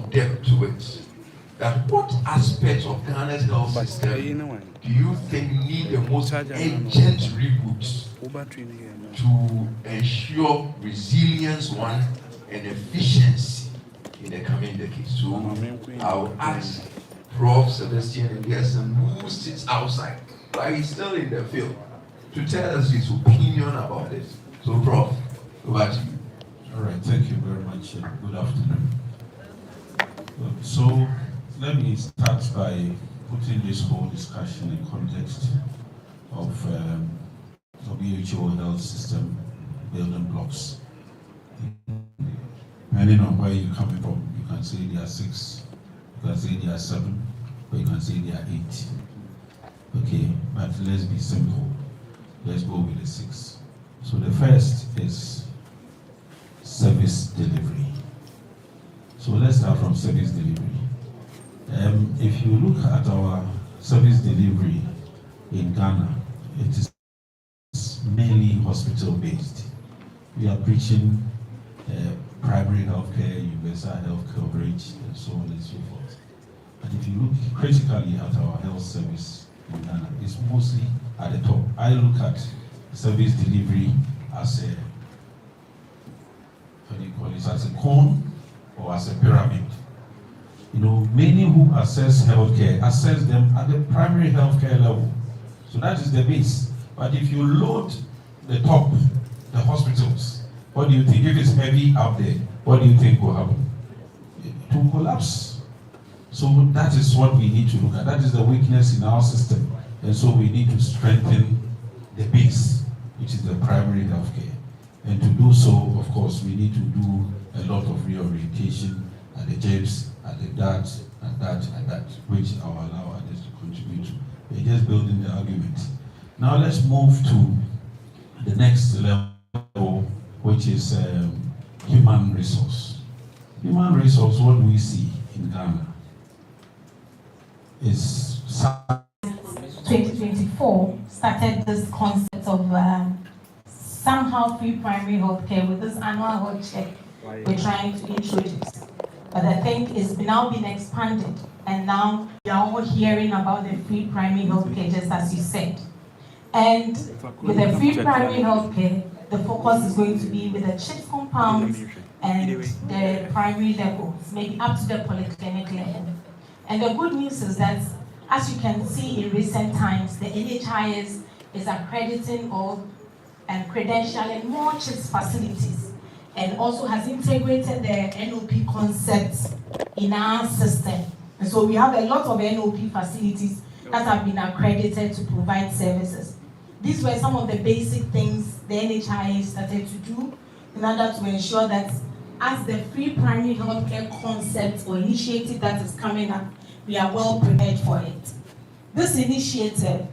depth to it. That what aspects of Ghana's health system do you think need the most urgent reboot to ensure resilience, one, and efficiency in the coming decades? So I'll ask Prof. Sebastian Eliason, who sits outside, but he's still in the field, to tell us his opinion about this. So, Prof, over to you. All right, thank you very much. Good afternoon. So, let me start by putting this whole discussion in context of WHO health system building blocks. Depending on where you're coming from, you can say there are 6, you can say there are 7, or you can say there are 8. Okay, but let's be simple. Let's go with the 6. So the first is service delivery. So let's start from service delivery. If you look at our service delivery in Ghana, it is mainly hospital-based. We are preaching primary healthcare, universal health coverage, and so on and so forth. And if you look critically at our health service in Ghana, it's mostly at the top. I look at service delivery as a, what do you call it, as a cone or as a pyramid. You know, many who assess healthcare assess them at the primary healthcare level. So that is the base. But if you load the top, the hospitals, what do you think? If it's heavy up there, what do you think will happen? It will collapse. So that is what we need to look at. That is the weakness in our system. And so we need to strengthen the base, which is the primary healthcare. And to do so, of course, we need to do a lot of reorientation at the GEPS, at the that, and that, and that, which will allow others to contribute to. We're just building the argument. Now let's move to the next level, which is human resource. Human resource, what do we see in Ghana? Is 2024 started this concept of somehow free primary health care with this annual health check we're trying to introduce. But I think it's now been expanded, and now we are all hearing about the free primary health care, just as you said. And with the free primary health care, the focus is going to be with the CHIPS compounds and the primary levels, maybe up to the polyclinic level. And the good news is that, as you can see in recent times, the NHIS is accrediting or credentialing more CHIPS facilities, and also has integrated the NOP concepts in our system. And so we have a lot of NOP facilities that have been accredited to provide services. These were some of the basic things the NHIS started to do in order to ensure that as the free primary healthcare concept or initiative that is coming up, we are well prepared for it. This initiative,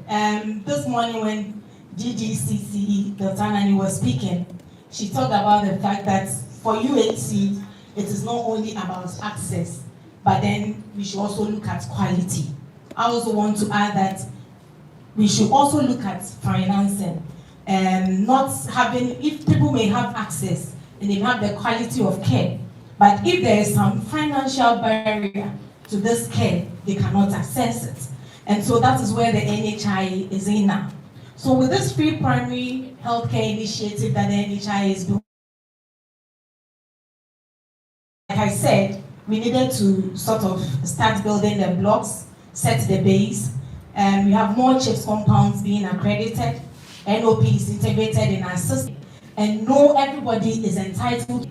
this morning when DGCCE, Dr. Anani, was speaking, she talked about the fact that for UHC, it is not only about access, but then we should also look at quality. I also want to add that we should also look at financing, and not having, if people may have access and they have the quality of care, but if there is some financial barrier to this care, they cannot access it. And so that is where the NHI is in now. So with this free primary healthcare initiative that the NHI is doing, like I said, we needed to sort of start building the blocks, set the base, and we have more CHIPS compounds being accredited, NOP is integrated in our system, and everybody is entitled,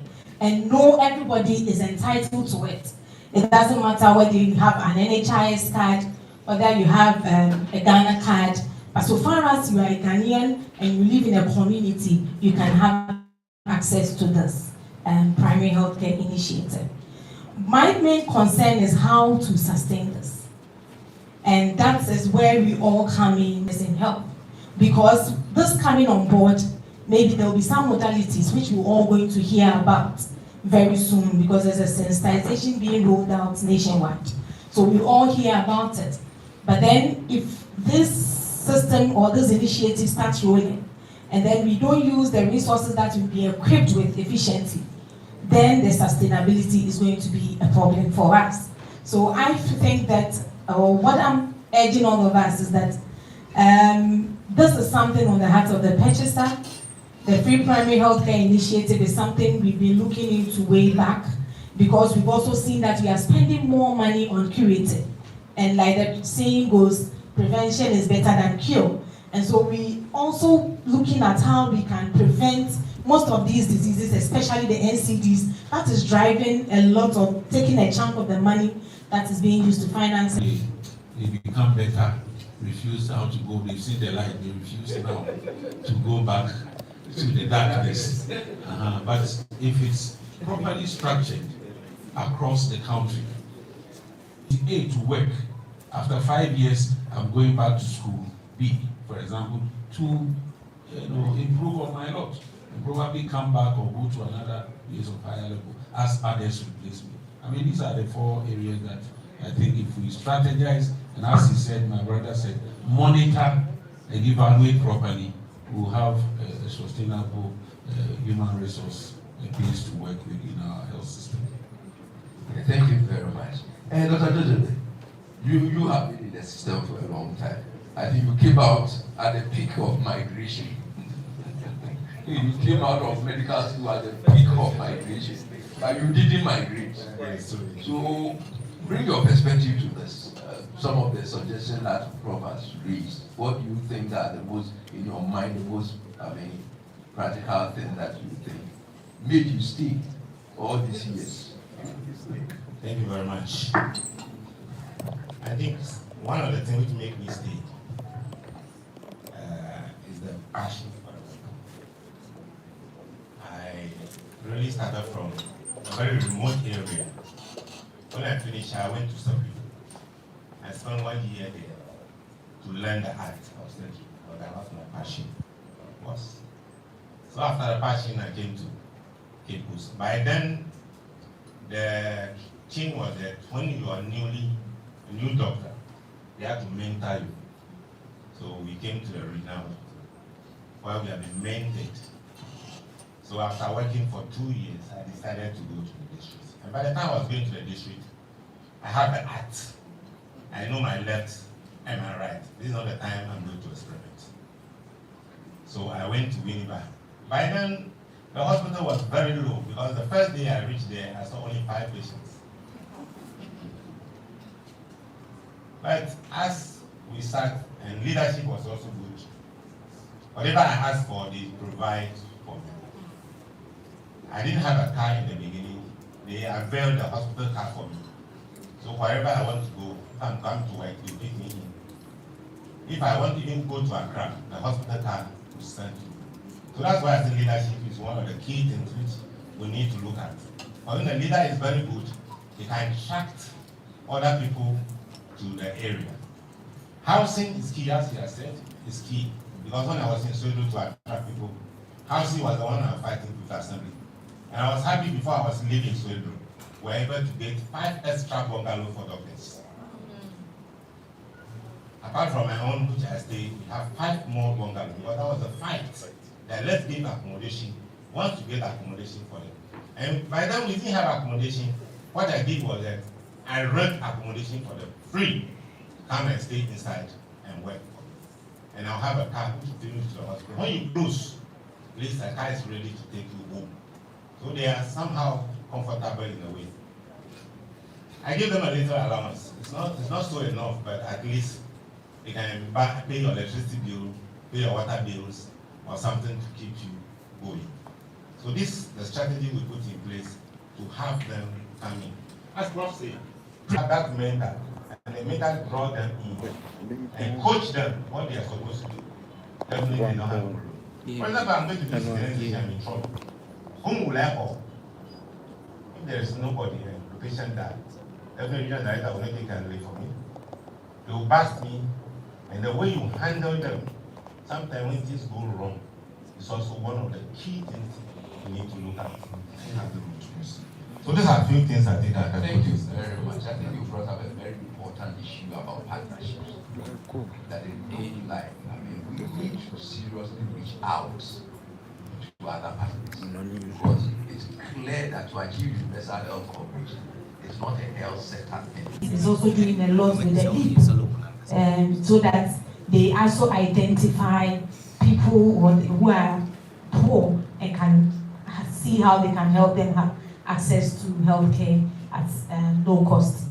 to it. It doesn't matter whether you have an NHIS card, whether you have a Ghana card, but so far as you are a Ghanaian and you live in a community, you can have access to this primary healthcare initiative. My main concern is how to sustain this. And that is where we all come in as in health. Because this coming on board, maybe there will be some modalities which we're all going to hear about very soon, because there's a sensitization being rolled out nationwide. So we all hear about it. But then if this system or this initiative starts rolling, and then we don't use the resources that we'll be equipped with efficiently, then the sustainability is going to be a problem for us. So I think that what I'm urging all of us is that this is something on the heart of the purchaser. The free primary healthcare initiative is something we've been looking into way back, because we've also seen that we are spending more money on curative. And like the saying goes, prevention is better than cure. And so we also looking at how we can prevent most of these diseases, especially the NCDs, that is driving a lot of, taking a chunk of the money that is being used to finance. They become better, refuse now to go, they've seen the light, they refuse now to go back to the darkness. But if it's properly structured across the country, A, to work, after 5 years, I'm going back to school. B, for example, to improve on my lot, and probably come back or go to another place of higher level as others replace me. I mean, these are the 4 areas that I think if we strategize, and as he said, my brother said, monitor and evaluate properly, we'll have a sustainable human resource base to work with in our health system. Okay, thank you very much. And Dr. Jojo, you have been in the system for a long time. I think you came out at the peak of migration. You came out of medical school at the peak of migration, but you didn't migrate. So bring your perspective to this. Some of the suggestions that Prof has raised. What do you think are the most, in your mind, the most, practical thing that you think made you stay all these years? Thank you very much. I think one of the things which make me stay is the passion for the work. I really started from a very remote area. When I finished, I went to Sabri. I spent 1 year there to learn the art of surgery, because that was my passion. So after the passion, I came to Cape Coast. By then, the thing was that when you are a new doctor, they have to mentor you. So we came to the regional hospital where we have been mentored. So after working for 2 years, I decided to go to the district. And by the time I was going to the district, I have the art. I know my left and my right. This is not the time I'm going to experiment. So I went to Winneba. By then, the hospital was very low, because the first day I reached there, I saw only 5 patients. But as we sat, and leadership was also good, whatever I asked for, they provide for me. I didn't have a car in the beginning. They availed the hospital car for me. So wherever I want to go, if I'm coming to work, they pick me in. If I want to even go to Accra, the hospital car will send me. So that's why I think leadership is one of the key things which we need to look at. But when the leader is very good, he can attract other people to the area. Housing is key, as he has said, is key. Because when I was in Sweden to attract people, housing was the one I was fighting with assembly. And I was happy before I was leaving Sweden, we were able to get 5 extra bungalows for doctors. Apart from my own, which I stayed, we have 5 more bungalows, because that was a fight. That let's give accommodation, once you get accommodation for them. And by then we didn't have accommodation. What I did was that I rent accommodation for them free. Come and stay inside and work for them. And I'll have a car to take you to the hospital. When you close, at least a car is ready to take you home. So they are somehow comfortable in a way. I give them a little allowance. It's not so enough, but at least they can pay your electricity bill, pay your water bills, or something to keep you going. So this is the strategy we put in place to have them come in. As Prof said, that mentor, and the mentor brought them in and coach them what they are supposed to do. Definitely they don't have a problem. For example, I'm going to do this, I'm in trouble. Whom will I call? If there is nobody and the patient dies, definitely the director will not take care for me. They will bust me, and the way you handle them, sometimes when things go wrong, it's also one of the key things you need to look at. So these are a few things I think I can Thank you very much. I think you brought up a very important issue about partnerships. That in daily life, we need to seriously reach out to other partners. Because it's clear that that to achieve universal health coverage, it's not a health sector thing. It's also doing a lot with the people, so that they also identify people who are poor and can see how they can help them have access to healthcare at low cost.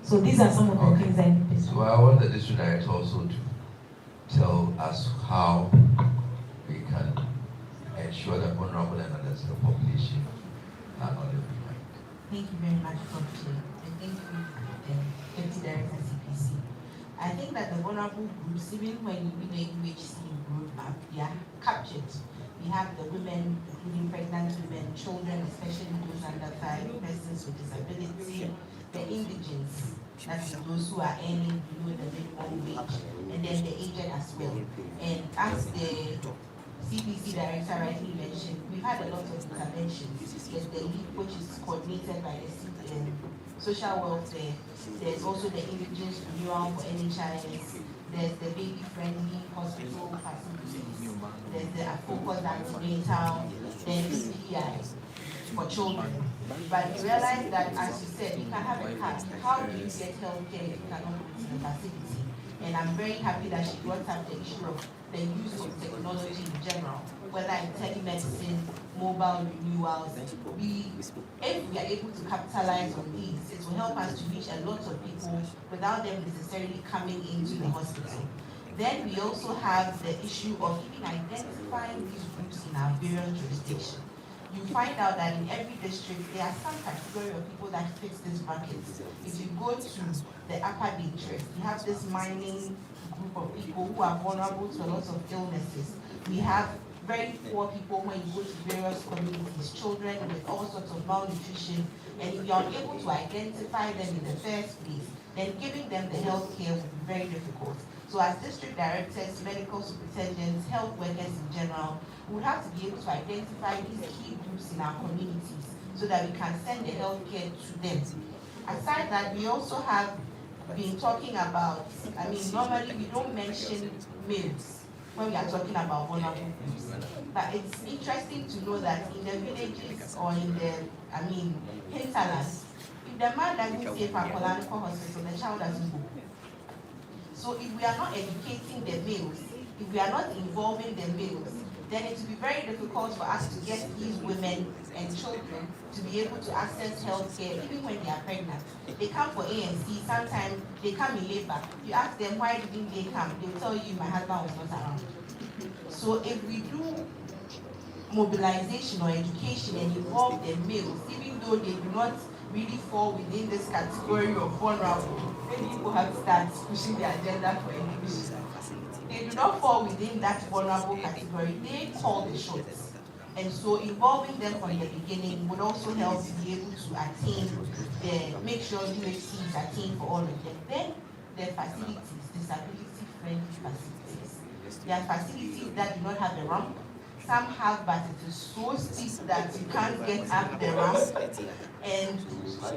So these are some of the things that. So I want the district director also to tell us how we can ensure that vulnerable and underserved population are not left behind. Thank you very much, Dr. And thank you, Deputy Director CPC. I think that the vulnerable groups, even when you read the UHC roadmap, they are captured. We have the women, including pregnant women, children, especially those under 5, persons with disability, the indigents, that's those who are earning below the minimum wage, and then the aged as well. And as the CPC director rightly mentioned, we've had a lot of interventions. There's the lead, which is coordinated by the social welfare. There's also the indigents renewal for NHIS. There's the baby-friendly hospital facilities. There's the focus antenatal. There's PI for children. But you realize that, as you said, you can have a card. How do you get healthcare if you cannot go to the facility? And I'm very happy that she brought up the issue of the use of technology in general, whether in telemedicine, mobile renewals. If we are able to capitalize on these, it will help us to reach a lot of people without them necessarily coming into the hospital. Then we also have the issue of even identifying these groups in our various jurisdictions. You find out that in every district, there are some category of people that fit this bucket. If you go to the upper district, you have this mining group of people who are vulnerable to a lot of illnesses. We have very poor people when you go to various communities, children with all sorts of malnutrition, and if you're unable to identify them in the first place, then giving them the health care will be very difficult. So as district directors, medical superintendents, health workers in general, we would have to be able to identify these key groups in our communities so that we can send the health care to them. Aside that, we also have been talking about, normally we don't mention males when we are talking about vulnerable groups. But it's interesting to know that in the villages or in the, hinterlands, if the man doesn't stay for a Polanco hospital, the child doesn't go. So if we are not educating the males, if we are not involving the males, then it will be very difficult for us to get these women and children to be able to access health care even when they are pregnant. They come for ANC, sometimes they come in labor. You ask them why didn't they come, they'll tell you my husband was not around. So if we do mobilization or education and involve the males, even though they do not really fall within this category of vulnerable, many people have started pushing the agenda for education. They do not fall within that vulnerable category. They call the shots. And so involving them from the beginning would also help to be able to attain make sure UHC is attained for all of them. Then the facilities, disability-friendly facilities. There are facilities that do not have a ramp. Some have, but it is so steep that you can't get up the ramp. And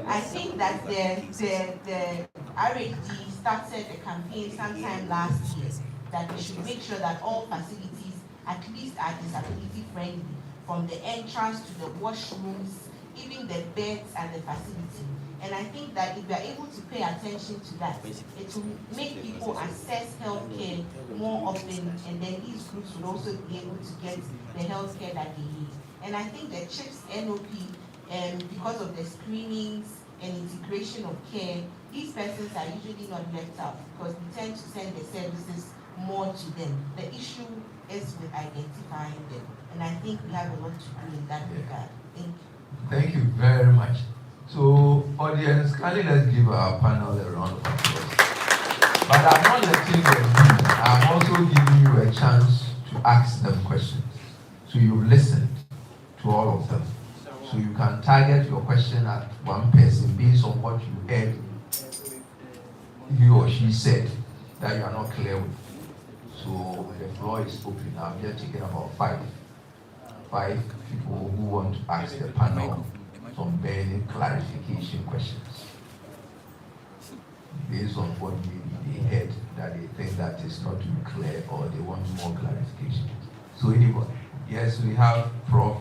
I think that the RAD started a campaign sometime last year that we should make sure that all facilities at least are disability friendly, from the entrance to the washrooms, even the beds and the facility. And I think that if we are able to pay attention to that, it will make people access healthcare more often, and then these groups will also be able to get the healthcare that they need. And I think the CHIPS NOP, because of the screenings and integration of care, these persons are usually not left out because we tend to send the services more to them. The issue is with identifying them, and I think we have a lot to do in that regard. Thank you. Thank you very much. So, audience, kindly let's give our panel a round of applause. But I'm not letting them be. I'm also giving you a chance to ask them questions. So you've listened to all of them. So you can target your question at one person based on what you heard he or she said that you are not clear with. So the floor is open. I'm just taking about five people who want to ask the panel some burning clarification questions based on what maybe they heard that they think that is not too clear or they want more clarification. So anybody? Yes, we have Prof.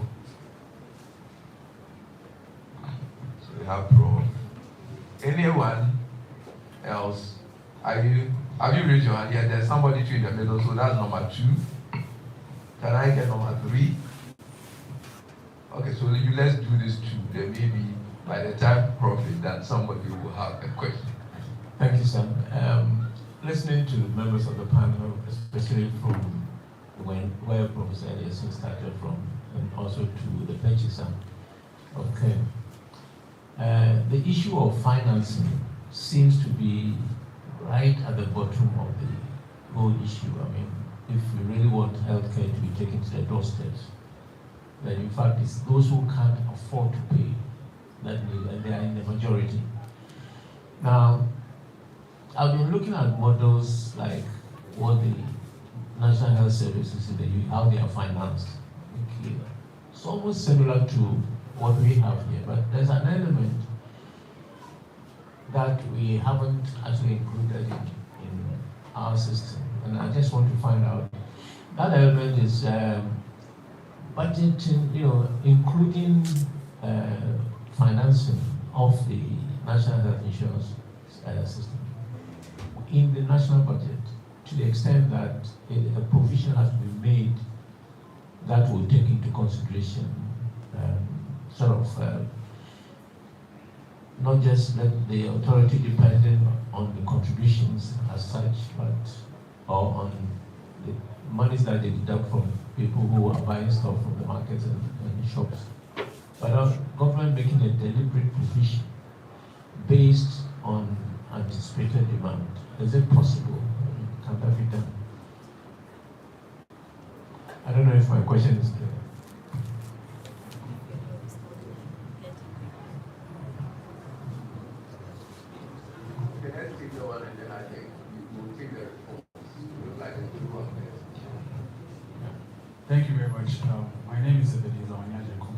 have Prof. Anyone else? Have you raised your hand? Yeah, there's somebody two in the middle, so that's number 2. Can I get number 3? Okay, so let's do this 2. Then maybe by the time Prof is done, somebody will have a question. Thank you, sir. Listening to members of the panel, especially from where Professor Ellison started from, and also to the purchaser of care, the issue of financing seems to be right at the bottom of the whole issue. I mean, if we really want healthcare to be taken to the doorsteps, then in fact it's those who can't afford to pay that need, and they are in the majority. Now, I've been looking at models like what the National Health Services in the UK, how they are financed. Okay. It's almost similar to what we have here, but there's an element that we haven't actually included in our system, and I just want to find out. That element is budgeting, including financing of the National Health Insurance system in the national budget, to the extent that a provision has to be made that will take into consideration not just let the authority dependent on the contributions as such, but or on the monies that they deduct from people who are buying stuff from the markets and shops. But government making a deliberate provision based on anticipated demand. Is it possible? Can that be done? I don't know if my question is clear. Okay, let's take the one and then I think we'll take the report. Look like the 2 of them. Thank you very much. My name is Ebediza Onyajekum.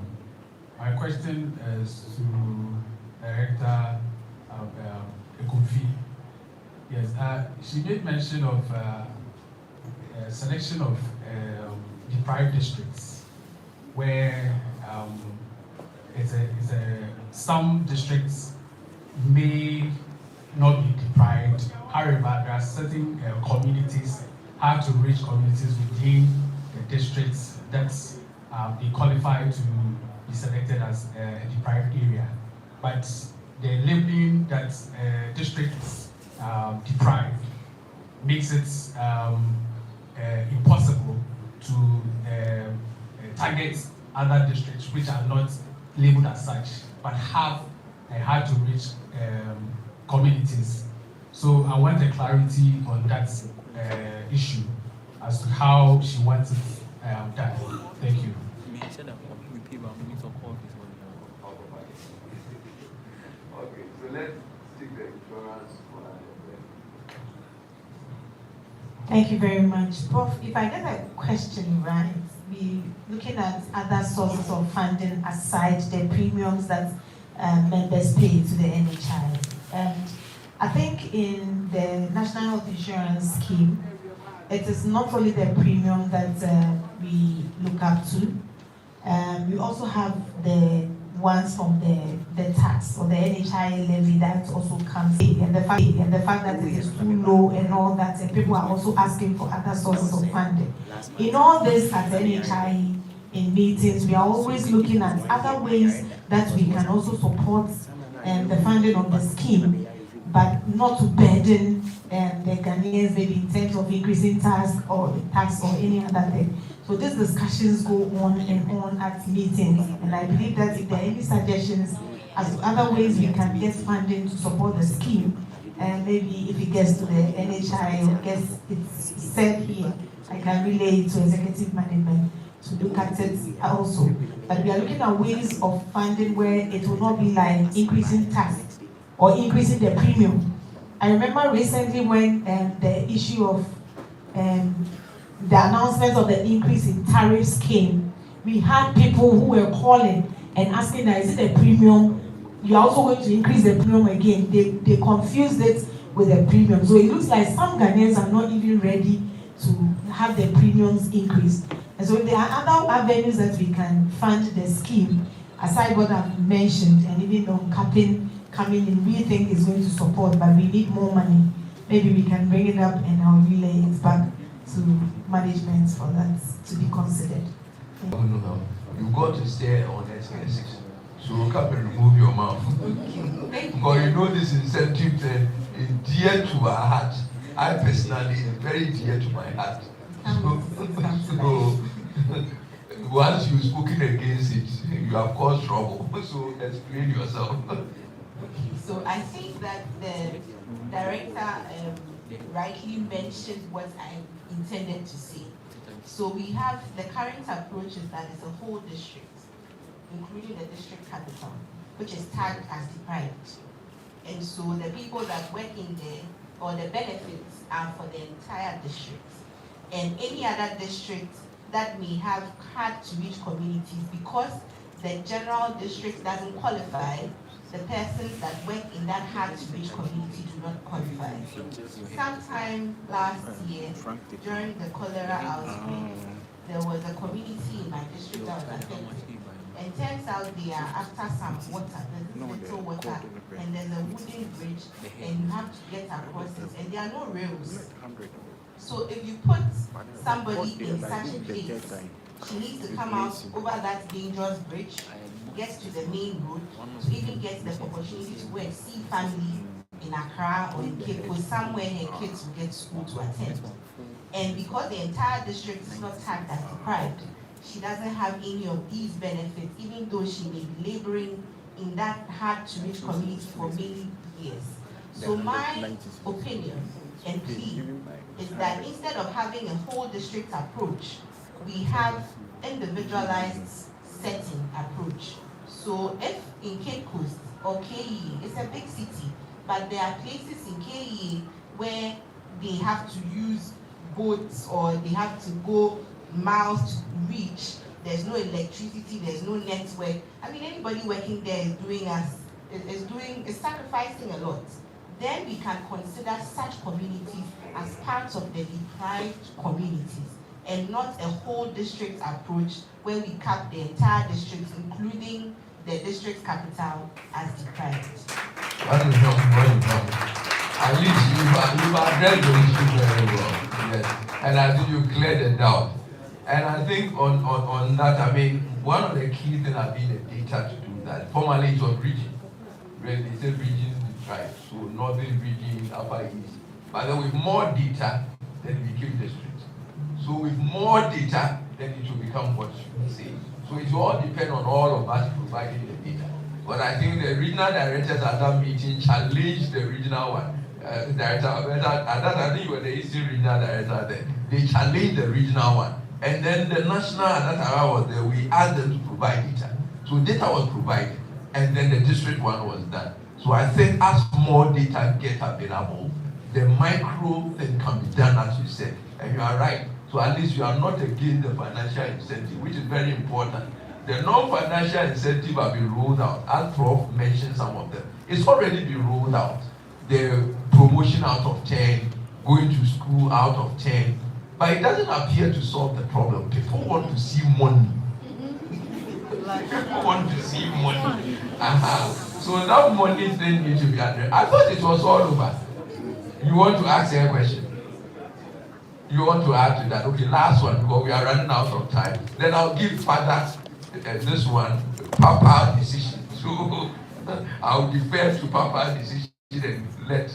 My question is to Director Ekufi. Yes, she made mention of selection of deprived districts where some districts may not be deprived. However, there are certain communities, hard-to-reach communities within the districts that they qualify to be selected as a deprived area. But the labeling that districts deprived makes it impossible to target other districts which are not labeled as such, but have a hard-to-reach communities. So I want a clarity on that issue as to how she wants it done. Thank you. Okay, so let's take the insurance one. Thank you very much. Prof, if I get a question right, we looking at other sources of funding aside the premiums that members pay to the NHI. And I think in the National Health Insurance Scheme, it is not only the premium that we look up to. We also have the ones from the tax or the NHI levy that also comes in, and the fact that it is too low and all that, and people are also asking for other sources of funding. In all this at the NHI, in meetings, we are always looking at other ways that we can also support the funding of the scheme, but not to burden the Ghanaians maybe in terms of increasing tax or any other thing. So these discussions go on and on at meetings, and I believe that if there are any suggestions as to other ways we can get funding to support the scheme, and maybe if it gets to the NHI or gets it's said here, I can relay it to executive management to look at it also. But we are looking at ways of funding where it will not be like increasing tax or increasing the premium. I remember recently when the issue of the announcement of the increase in tariffs came, we had people who were calling and asking that, is it a premium? You're also going to increase the premium again. They confused it with the premium. So it looks like some Ghanaians are not even ready to have the premiums increased. And so there are other avenues that we can fund the scheme aside what I've mentioned, and even though capping coming in, we think is going to support, but we need more money. Maybe we can bring it up and I'll relay it back to management for that to be considered. No. You got to stay on SK6. So come and remove your mouth. Because you know this incentive is dear to our heart. I personally is very dear to my heart. So once you've spoken against it, you have caused trouble. So explain yourself. So I think that the director rightly mentioned what I intended to say. So we have the current approach is that it's a whole district, including the district capital, which is tagged as deprived. And so the people that work in there, or the benefits are for the entire district. And any other district that may have hard to reach communities because the general district doesn't qualify, the persons that work in that hard to reach community do not qualify. Sometime last year, during the cholera outbreak, there was a community in my district that was affected. And turns out they are after some water, there's little water, and there's a wooden bridge, and you have to get across it, and there are no rails. So if you put somebody in such a place, she needs to come out over that dangerous bridge, get to the main road, to even get the opportunity to go and see family in Accra or in Cape Coast, somewhere her kids will get school to attend. And because the entire district is not tagged as deprived, she doesn't have any of these benefits, even though she may be laboring in that hard-to-reach community for many years. So my opinion and plea is that instead of having a whole district approach, we have individualized setting approach. So if in Cape Coast or KE, it's a big city, but there are places in KE where they have to use boats or they have to go miles to reach. There's no electricity, there's no network. I mean, anybody working there is sacrificing a lot. Then we can consider such communities as part of the deprived communities and not a whole district approach where we cap the entire district, including the district capital, as deprived. That is not what you know. At least you've addressed the issue very well. Yes. And I think you cleared the doubt. And I think on that, I mean, one of the key things have been the data to do that. Formerly it was region. Really, it's a region deprived. So northern region, upper east. But then with more data, then it became district. So with more data, then it will become what you say. So it will all depend on all of us providing the data. But I think the regional directors at that meeting challenged the regional one. Director, at that I think you were the Eastern regional director there. They challenged the regional one. And then the national at that time was there, we asked them to provide data. So data was provided. And then the district one was done. So I think as more data get available, the micro thing can be done as you said. And you are right. So at least you are not against the financial incentive, which is very important. The non-financial incentive have been rolled out. As Prof mentioned some of them. It's already been rolled out. The promotion out of 10, going to school out of 10. But it doesn't appear to solve the problem. People want to see money. People want to see money. So that money thing needs to be addressed. I thought it was all over. You want to ask a question? You want to add to that? Okay, last one, because we are running out of time. Then I'll give Father this one, Papa decision. So I'll defer to Papa decision and let.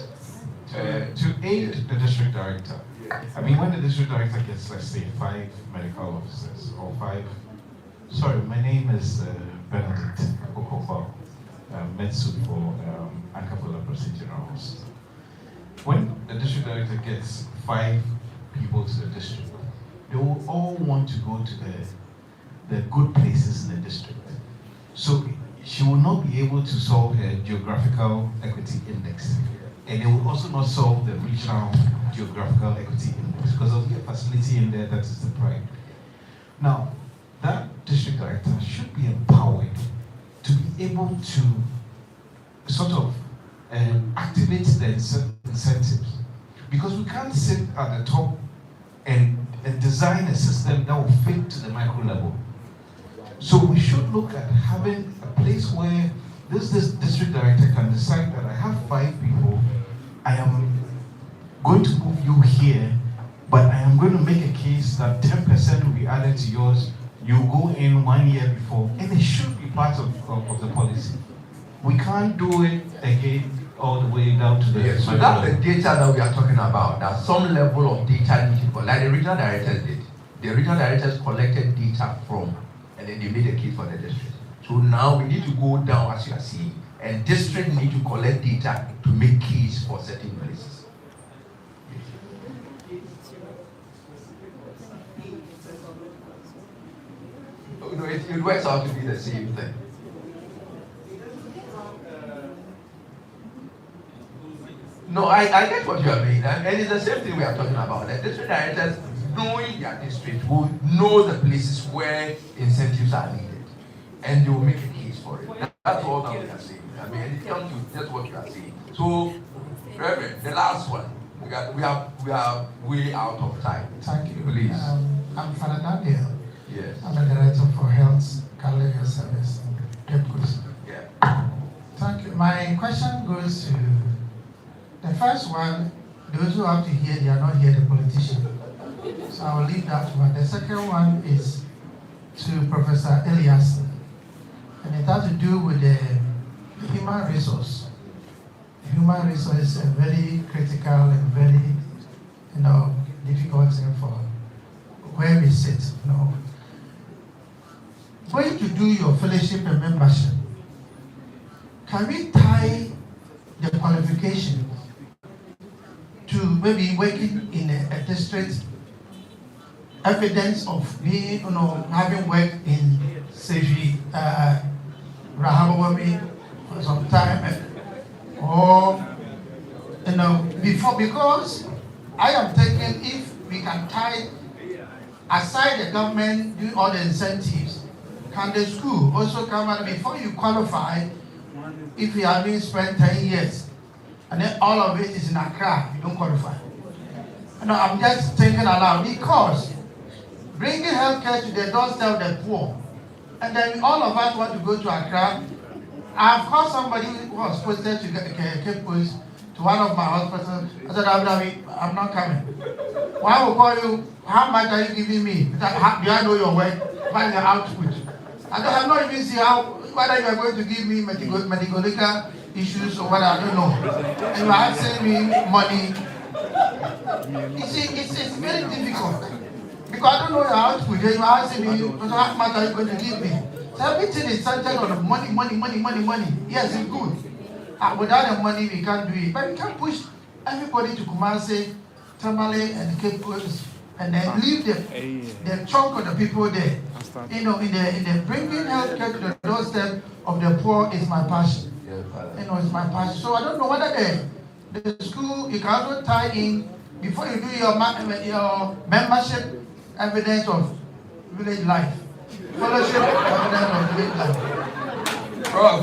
To aid the district director, I mean, when the district director gets, let's say, 5 medical officers or 5, sorry, my name is Benedict Okofa, Metsu for Ankapola Procedure Generals. When the district director gets 5 people to the district, they will all want to go to the good places in the district. So she will not be able to solve her geographical equity index. And it will also not solve the regional geographical equity index because of the facility in there that is deprived. Now, that district director should be empowered to be able to sort of activate the incentives. Because we can't sit at the top and design a system that will fit to the micro level. So we should look at having a place where this district director can decide that I have 5 people, I am going to move you here, but I am going to make a case that 10% will be added to yours. You go in 1 year before, and it should be part of the policy. We can't do it again all the way down to the... Yes, so that's the data that we are talking about. That some level of data needed, like the regional directors did. The regional directors collected data from, and then they made a case for the district. So now we need to go down, as you are seeing, and district need to collect data to make case for certain places. No, it works out to be the same thing. No, I get what you are saying, and it's the same thing we are talking about. The district directors, knowing their district, will know the places where incentives are needed, and they will make a case for it. That's all that we are saying. I mean, it comes to just what you are saying. So, Reverend, the last one, we are way out of time. Thank you. Please. I'm Father Daniel. Yes. I'm the Director for Health, Cardiac Service, Cape Coast. Yeah. Thank you. My question goes to the first one. Those who have to hear, they are not here, the politician. So I will leave that one. The second one is to Professor Elias, and it has to do with the human resource. Human resource is a very critical and very, difficult thing for where we sit. Going to do your fellowship and membership, can we tie the qualification to maybe working in a district, evidence of being, having worked in, say, Rahabawami for some time, or, before, because I am thinking if we can tie, aside the government doing all the incentives, can the school also come out before you qualify, if you have been spent 10 years, and then all of it is in Accra, you don't qualify. I'm just thinking aloud, because bringing healthcare to the doorstep of the poor, and then all of us want to go to Accra. I've called somebody who was posted to Cape Coast to one of my hospitals. I said, I'm not coming. Why will call you? How much are you giving me? Do I know your work? What is your output? I have not even seen whether you are going to give me medical issues or what, I don't know. And you are asking me money. You see, it's very difficult. Because I don't know your output. You are asking me, how much are you going to give me? So everything is centered on money. Yes, it's good. Without the money, we can't do it. But we can push everybody to Kumasi, Tamale, and Cape Coast, and then leave the chunk of the people there. In the bringing healthcare to the doorstep of the poor is my passion. It's my passion. So I don't know whether the school, you can also tie in, before you do your membership, evidence of village life. Fellowship, evidence of village life. Bro.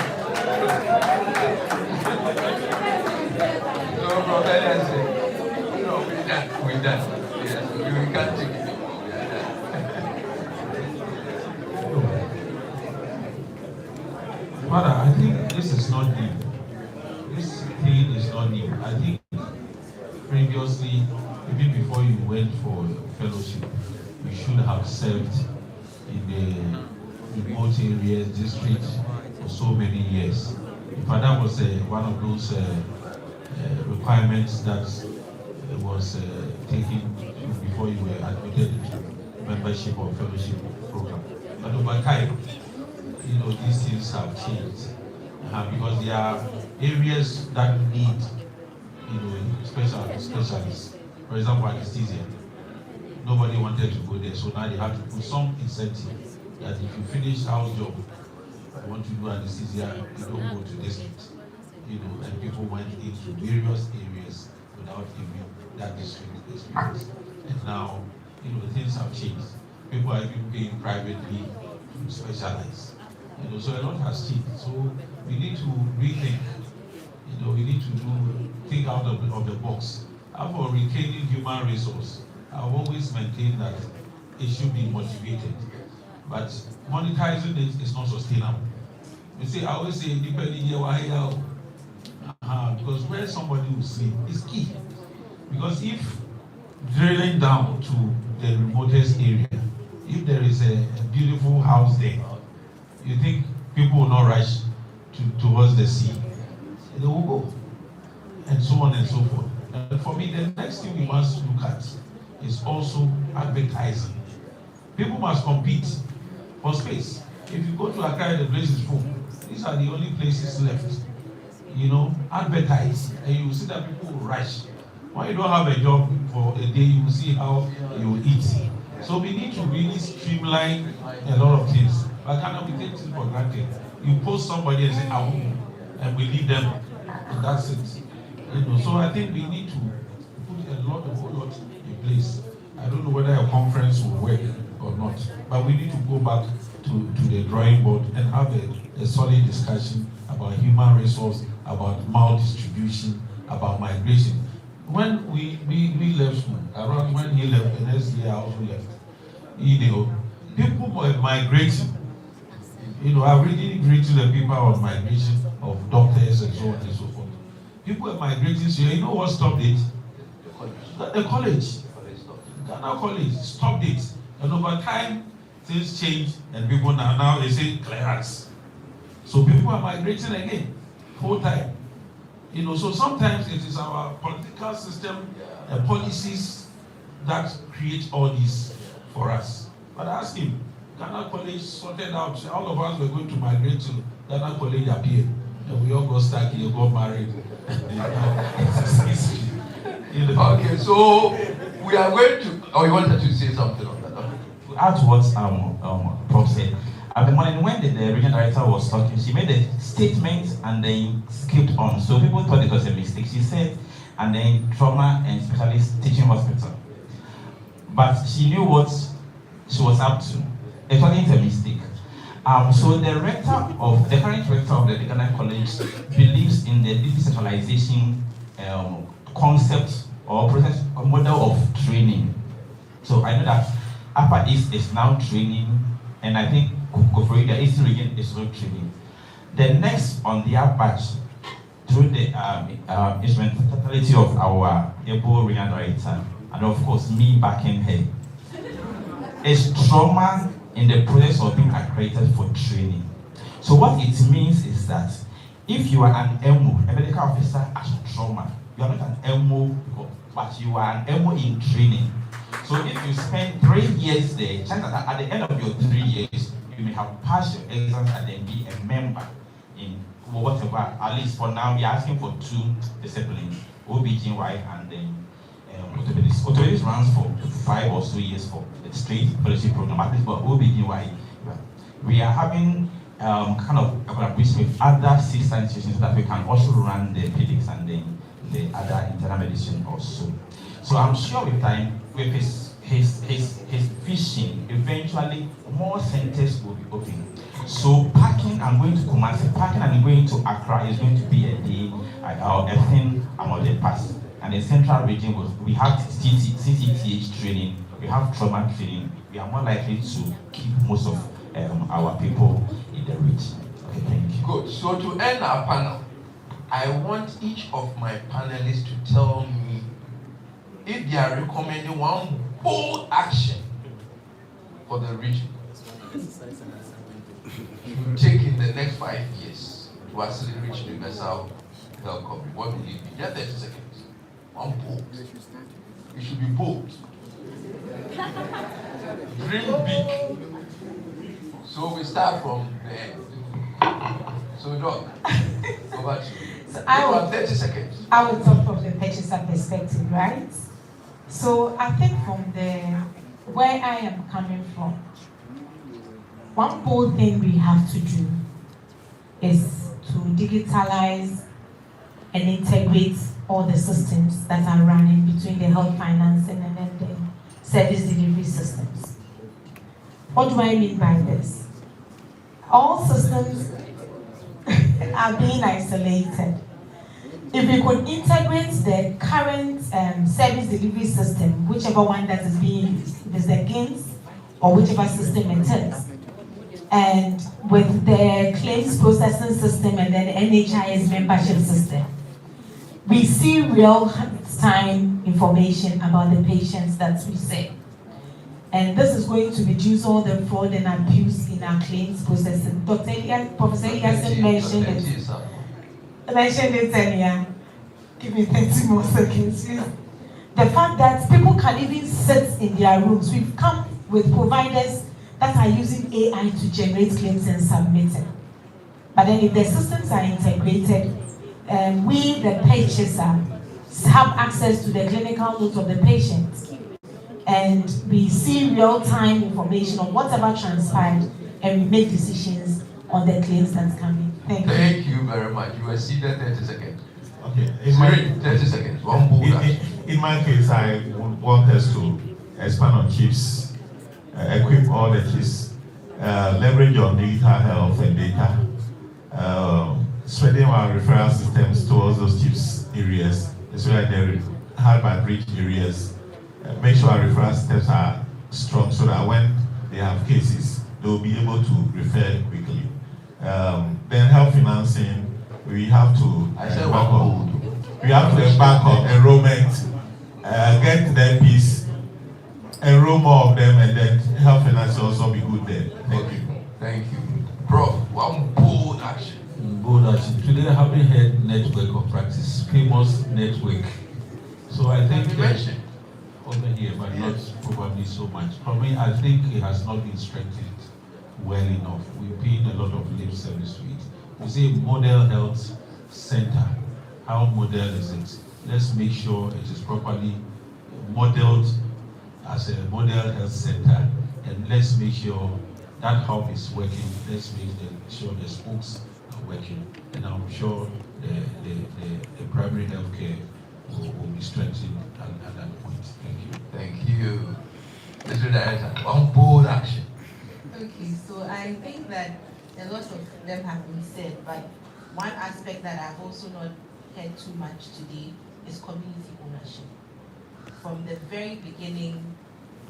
No, bro, that's it. No, we're done. Yes, we can't take it anymore. We are done. Father, I think this is not new. This thing is not new. I think previously, even before you went for fellowship, you should have served in the remote areas, district for so many years. In fact, that was one of those requirements that was taken before you were admitted into membership or fellowship program. But over time, these things have changed because there are areas that need, specialists. For example, anesthesia. Nobody wanted to go there, so now they have to put some incentive that if you finish house job, you want to do anesthesia, you don't go to district. And people went into various areas without even that district experience. And now, things have changed. People are even paying privately to specialize. So a lot has changed. So we need to rethink. We need to think out of the box. As for retaining human resource, I've always maintained that it should be motivated. but monetizing it is not sustainable. You see, I always say, depending here, because where somebody will sleep is key. Because if drilling down to the remotest area, if there is a beautiful house there, you think people will not rush towards the sea? They will go, and so on and so forth. And for me, the next thing we must look at is also advertising. People must compete for space. If you go to Accra, the place is full. These are the only places left. You know, advertise, and you will see that people will rush. When you don't have a job for a day, you will see how you will eat. So we need to really streamline a lot of things. But cannot be taken for granted. You post somebody and say, I won't, and we leave them, and that's it. You know, so I think we need to put a whole lot in place. I don't know whether a conference will work or not, but we need to go back to the drawing board and have a solid discussion about human resource, about maldistribution, about migration. When we left school, around when he left, the next year I also left, you know, people were migrating. You know, I've really greeted the people on migration of doctors and so on and so forth. People were migrating, so you know what stopped it? The college. Ghana College stopped it. And over time, things changed, and people now they say clearance. So people are migrating again, full time. You know, so sometimes it is our political system and policies that create all this for us. But ask him, Ghana College sorted out, all of us were going to migrate to Ghana College appeared, and we all got stuck here, got married. Okay, so we are going to, you wanted to say something on that? To add to what Prof said, at the morning when the regional director was talking, she made a statement and then skipped on. So people thought it was a mistake. She said, and then trauma and specialist teaching hospital. But she knew what she was up to. It wasn't a mistake. So the current rector of the Ghana College believes in the decentralization concept or process or model of training. So I know that Upper East is now training, and I think the Eastern region is also training. The next on their batch, through the instrumentality of our able regional director, and of course me backing her, is trauma in the process of being accredited for training. So what it means is that if you are an MO, a medical officer at trauma, you are not an MO, but you are an MO in training. So if you spend 3 years there, chances that at the end of your 3 years, you may have passed your exams and then be a member in whatever. At least for now, we are asking for 2 disciplines, OBGY and then orthopedics. Orthopedics runs for 5 or so years for the straight fellowship program. At least for OBGY, we are having kind of a collaboration with other sister institutions so that we can also run the pedics and then the other internal medicine also. So I'm sure with time, with his vision, eventually more centers will be open. So parking, I'm going to Kumasi, parking and going to Accra is going to be a thing among the past. And the central region, we have CCTH training, we have trauma training, we are more likely to keep most of our people in the region. Okay, thank you. Good. So to end our panel, I want each of my panelists to tell me if they are recommending one bold action for the region to take in the next 5 years to actually reach universal health coverage. What will it be? Just 30 seconds. One bold. You should be bold. Dream big. So we start from there. So Doc, over to you. So I want 30 seconds. I will talk from the purchaser perspective, right? So I think from where I am coming from, one bold thing we have to do is to digitalize and integrate all the systems that are running between the health financing and then the service delivery systems. What do I mean by this? All systems are being isolated. If we could integrate the current service delivery system, whichever one that is being used, if it's the GINS or whichever system it is, and with the claims processing system and then NHIS membership system, we see real-time information about the patients that we see. And this is going to reduce all the fraud and abuse in our claims processing. Professor Eliason mentioned it earlier. Give me 30 more seconds, please. The fact that people can even sit in their rooms. We've come with providers that are using AI to generate claims and submit it. But then if the systems are integrated, we, the purchaser, have access to the clinical notes of the patient. And we see real-time information on whatever transpired, and we make decisions on the claims that's coming. Thank you very much. You were seated 30 seconds. Okay. 30 seconds. One bullet. In my case, I would want us to expand on chips, equip all the chips, leverage on digital health and data, spreading our referral systems towards those chips areas, so that they're hard by bridge areas. Make sure our referral systems are strong so that when they have cases, they will be able to refer quickly. Then health financing, we have to embark on enrollment, get the MPs, enroll more of them, and then health finance also be good there. Thank you. Thank you. Prof, one bold action. Bold action. Today I haven't heard network of practice, famous network. So I think over here, but not probably so much. For me, I think it has not been strengthened well enough. We've paid a lot of lip service to it. We say model health center. How model is it? Let's make sure it is properly modeled as a model health center, and let's make sure that hub is working. Let's make sure the spokes are working, and I'm sure the primary health care will be strengthened at that point. Thank you. Thank you. Mr. Director, one bold action. Okay, so I think that a lot of them have been said, but one aspect that I've also not heard too much today is community ownership. From the very beginning,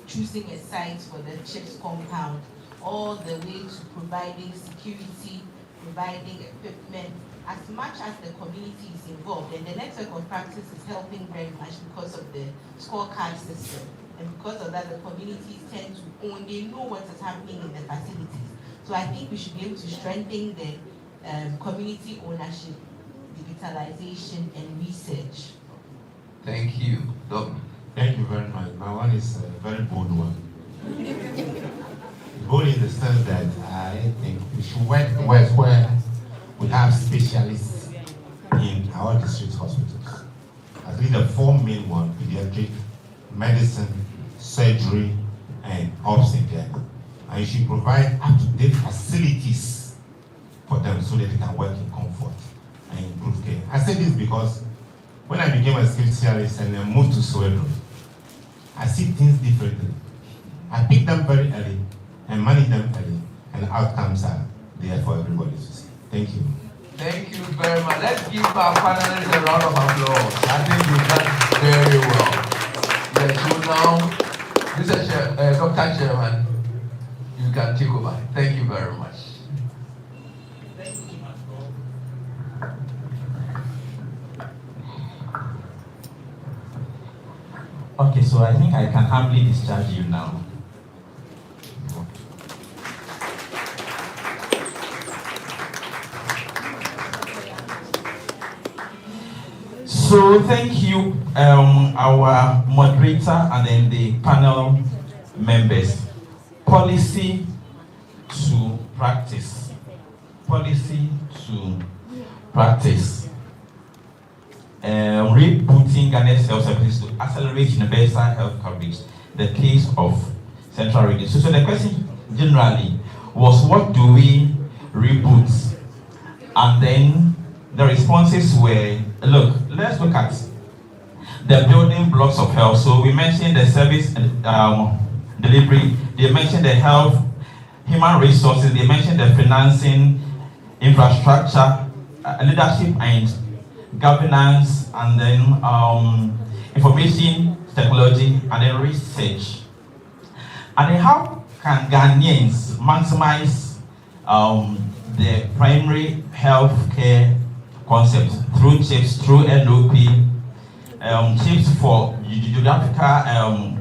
choosing a site for the CHIPS compound, all the way to providing security, providing equipment, as much as the community is involved, and the network of practice is helping very much because of the scorecard system. And because of that, the communities tend to own, they know what is happening in the facilities. So I think we should be able to strengthen the community ownership, digitalization, and research. Thank you. Doc. Thank you very much. My one is a very bold one. Bold in the sense that I think we should work where we have specialists in our district hospitals. At least the four main ones: pediatric, medicine, surgery, and obs and gyn. And you should provide up-to-date facilities for them so that they can work in comfort and improve care. I say this because when I became a specialist and then moved to Soweto, I see things differently. I pick them very early and manage them early, and the outcomes are there for everybody to see. Thank you. Thank you very much. Let's give our panelists a round of applause. I think you've done very well. Yes, so now, Mr. Dr. Chairman, you can take over. Thank you very much. Okay, so I think I can humbly discharge you now. So thank you, our moderator and then the panel members. Policy to practice. Policy to practice. Rebooting Ghana's health services to accelerate universal health coverage. The case of central region. So the question generally was, what do we reboot? And then the responses were, look, let's look at the building blocks of health. So we mentioned the service delivery, they mentioned the health, human resources, they mentioned the financing, infrastructure, leadership and governance, and then information technology, and then research. And then how can Ghanaians maximize the primary health care concept through CHIPS, through LOP, CHIPS for geographical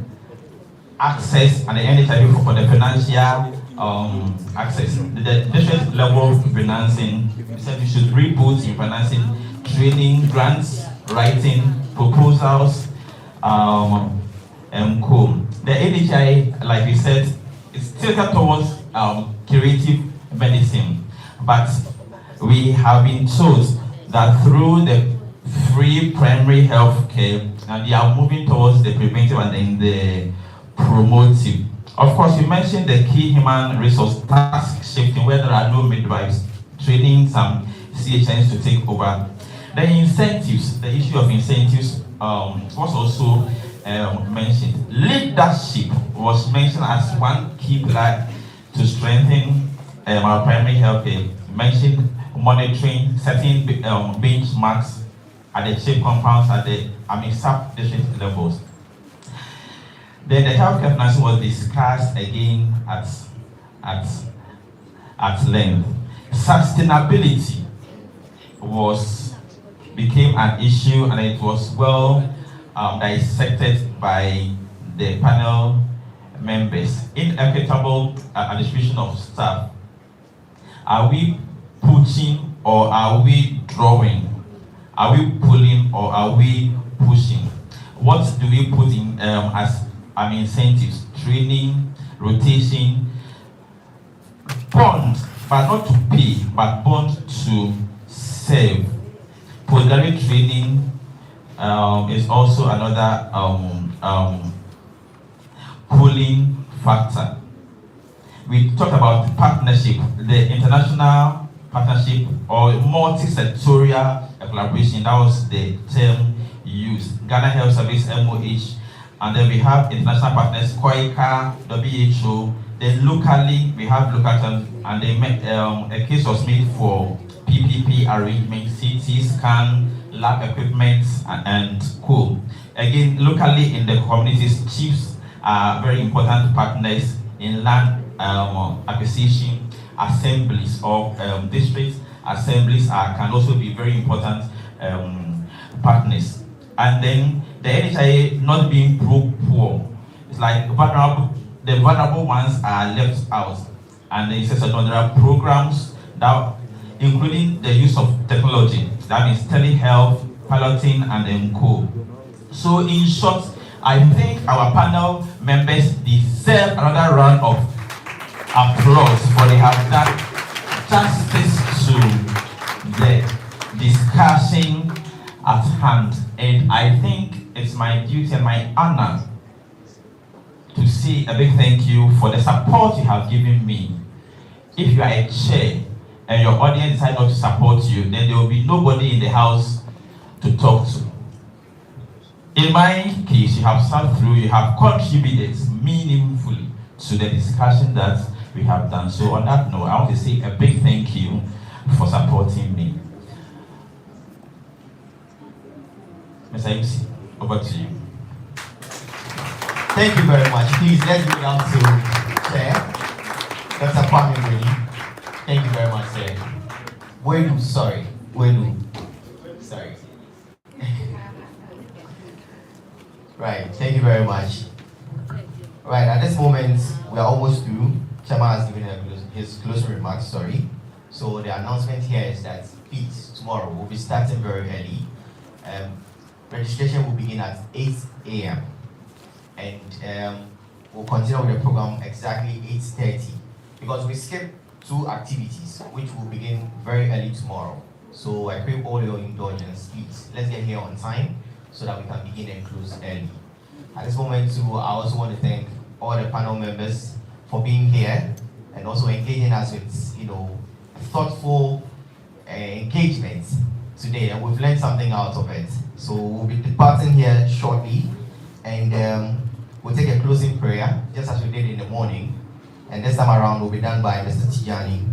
access, and the NHIP for the financial access. The district level financing, we said we should reboot in financing, training, grants, writing, proposals, and co. The NHI, like we said, is tilted towards curative medicine, but we have been told that through the free primary health care, and they are moving towards the preventive and then the promotive. Of course, you mentioned the key human resource task shifting, where there are no midwives, training some CHNs to take over. The incentives, the issue of incentives was also mentioned. Leadership was mentioned as one key pillar to strengthen our primary health care. Mentioned monitoring, setting benchmarks at the CHIP compounds at the sub-district levels. Then the healthcare financing was discussed again at length. Sustainability became an issue, and it was well dissected by the panel members. Inequitable distribution of staff. Are we pushing or are we drawing? Are we pulling or are we pushing? What do we put in as incentives? Training, rotation, bond, but not to pay, but bond to save. Postgraduate training is also another pulling factor. We talked about partnership, the international partnership or multi-sectorial collaboration. That was the term used. Ghana Health Service, MOH, and then we have international partners, COICA, WHO. Then locally, we have local terms, and they a case was made for PPP arrangement, CT scan, lab equipment, and co. Again, locally in the communities, chiefs are very important partners in land acquisition. Assemblies of districts, assemblies can also be very important partners. And then the NHIA not being pro-poor. It's like the vulnerable ones are left out. And then it says that there are programs that, including the use of technology, that means telehealth, piloting, and then co. So in short, I think our panel members deserve another round of applause for they have done justice to the discussion at hand. And I think it's my duty and my honor to say a big thank you for the support you have given me. If you are a chair and your audience decide not to support you, then there will be nobody in the house to talk to. In my case, you have sat through, you have contributed meaningfully to the discussion that we have done. So on that note, I want to say a big thank you for supporting me. Mr. MC, over to you. Thank you very much. Please, let's go down to Chair, Dr. Kwame Wenu. Thank you very much, Chair. Wenu, sorry. Sorry. Right, thank you very much. Right, at this moment, we are almost through. Chairman has given his closing remarks, sorry. So the announcement here is that please, tomorrow we'll be starting very early. Registration will begin at 8 a.m. and we'll continue with the program exactly 8:30 because we skipped 2 activities which will begin very early tomorrow. So I crave all your indulgence, please. Let's get here on time so that we can begin and close early. At this moment too, I also want to thank all the panel members for being here and also engaging us with, thoughtful engagement today, and we've learned something out of it. So we'll be departing here shortly, and we'll take a closing prayer, just as we did in the morning. And this time around will be done by Mr. Tijani.